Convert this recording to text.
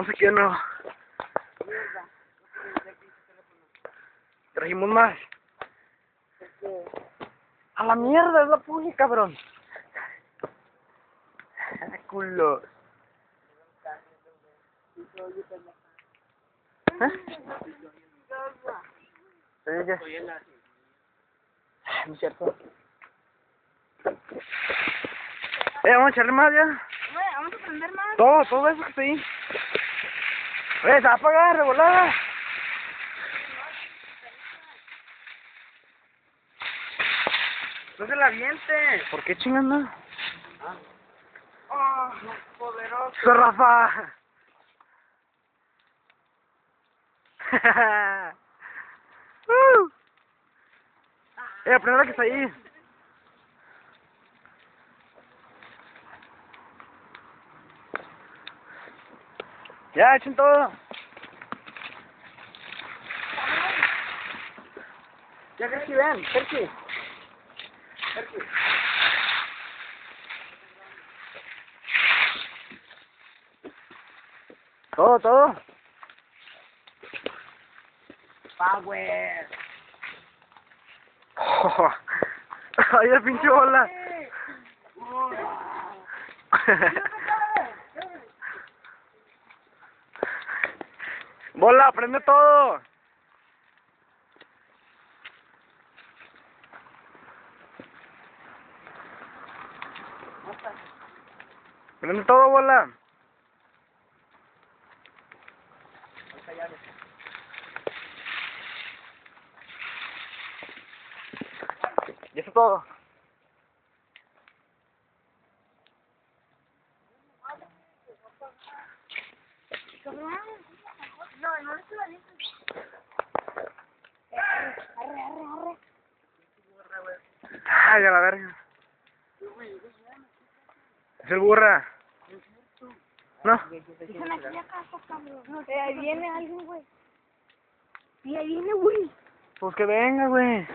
Tenemos aquí uno. Trajimos más. A la mierda, es la puña, cabrón. Culo. ¿Eh? No es cierto. Vamos a echarle más ya. Vamos a prender más. Todo eso que está ahí. Se va a apagar, revolada. No se la aviente. ¿Por qué chingando? Oh, poderoso. ¡Soy Rafa! Aprende la que está ahí. Ya, echen todo. Ya, Kerky, ven, Kerky. Todo. Power. Ay, el pinche bola. Bola, prende todo. Prende todo, bola. Ya está todo. No le la avientes. Arre. Ay, a la verga. Es el burra. No. Dicen aquí a casa, cabrón. No sé, ahí viene alguien, güey. Sí, ahí viene, güey. Pues que venga, güey.